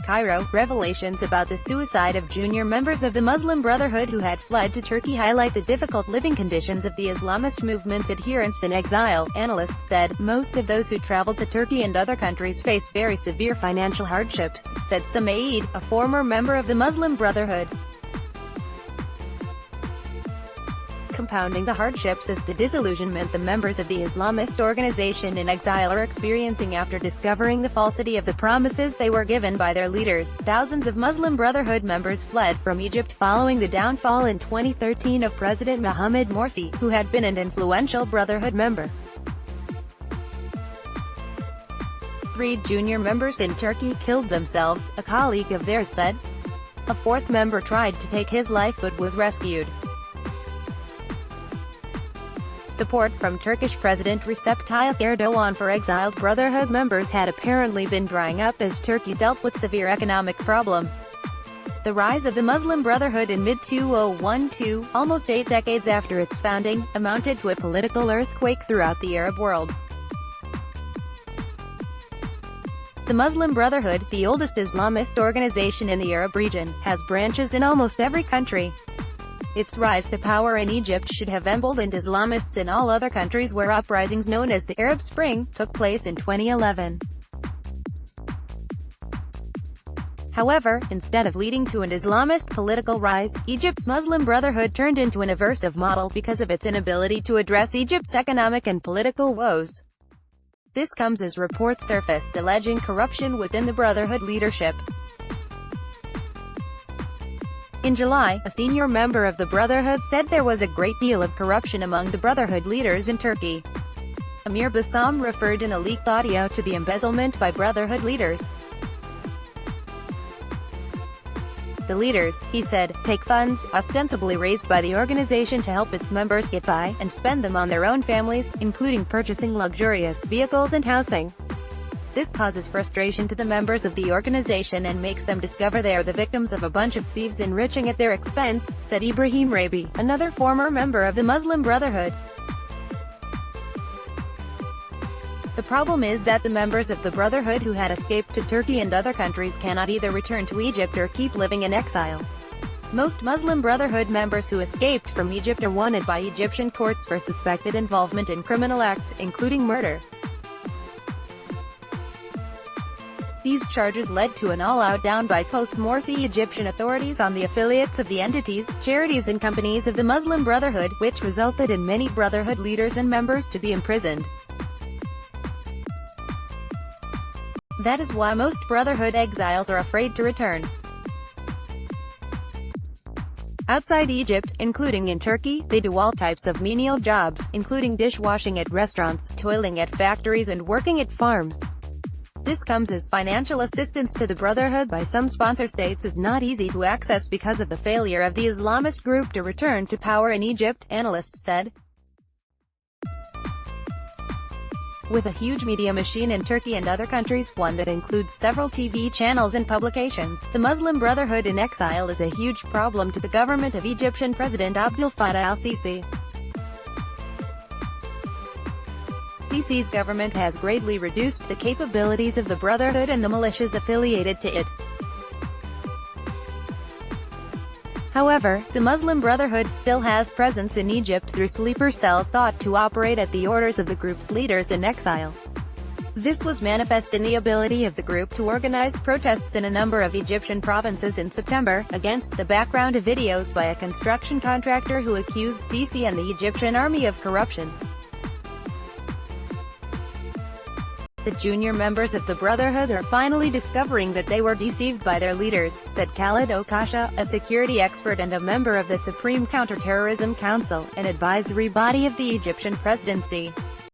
CAIRO. Revelations about the suicide of junior members of the Muslim Brotherhood who had fled to Turkey highlight the difficult living conditions of the Islamist movement's adherents in exile, analysts said. Most of those who traveled to Turkey and other countries face very severe financial hardships, said Ahmed, a former member of the Muslim Brotherhood. Compounding the hardships is the disillusionment the members of the Islamist organization in exile are experiencing after discovering the falsity of the promises they were given by their leaders. Thousands of Muslim Brotherhood members fled from Egypt following the downfall in 2013 of President Mohamed Morsi, who had been an influential Brotherhood member. 3 junior members in Turkey killed themselves, a colleague of theirs said. A 4th member tried to take his life but was rescued. Support from Turkish President Recep Tayyip Erdogan for exiled Brotherhood members had apparently been drying up as Turkey dealt with severe economic problems. The rise of the Muslim Brotherhood in mid-2012, almost 8 decades after its founding, amounted to a political earthquake throughout the Arab world. The Muslim Brotherhood, the oldest Islamist organization in the Arab region, has branches in almost every country. Its rise to power in Egypt should have emboldened Islamists in all other countries where uprisings known as the Arab Spring took place in 2011. However, instead of leading to an Islamist political rise, Egypt's Muslim Brotherhood turned into an aversive model because of its inability to address Egypt's economic and political woes. This comes as reports surfaced alleging corruption within the Brotherhood leadership. In July, a senior member of the Brotherhood said there was a great deal of corruption among the Brotherhood leaders in Turkey. Amir Bassam referred in a leaked audio to the embezzlement by Brotherhood leaders. The leaders, he said, take funds, ostensibly raised by the organization to help its members get by, and spend them on their own families, including purchasing luxurious vehicles and housing. This causes frustration to the members of the organization and makes them discover they are the victims of a bunch of thieves enriching at their expense, said Ibrahim Rabi, another former member of the Muslim Brotherhood. The problem is that the members of the Brotherhood who had escaped to Turkey and other countries cannot either return to Egypt or keep living in exile. Most Muslim Brotherhood members who escaped from Egypt are wanted by Egyptian courts for suspected involvement in criminal acts, including murder. These charges led to an all-out down by post-Morsi Egyptian authorities on the affiliates of the entities, charities and companies of the Muslim Brotherhood, which resulted in many Brotherhood leaders and members to be imprisoned. That is why most Brotherhood exiles are afraid to return. Outside Egypt, including in Turkey, they do all types of menial jobs, including dishwashing at restaurants, toiling at factories and working at farms. This comes as financial assistance to the Brotherhood by some sponsor states is not easy to access because of the failure of the Islamist group to return to power in Egypt, analysts said. With a huge media machine in Turkey and other countries, one that includes several TV channels and publications, the Muslim Brotherhood in exile is a huge problem to the government of Egyptian President Abdel Fattah al-Sisi. Sisi's government has greatly reduced the capabilities of the Brotherhood and the militias affiliated to it. However, the Muslim Brotherhood still has presence in Egypt through sleeper cells thought to operate at the orders of the group's leaders in exile. This was manifest in the ability of the group to organize protests in a number of Egyptian provinces in September, against the background of videos by a construction contractor who accused Sisi and the Egyptian army of corruption. The junior members of the Brotherhood are finally discovering that they were deceived by their leaders, said Khalid Okasha, a security expert and a member of the Supreme Counterterrorism Council, an advisory body of the Egyptian presidency.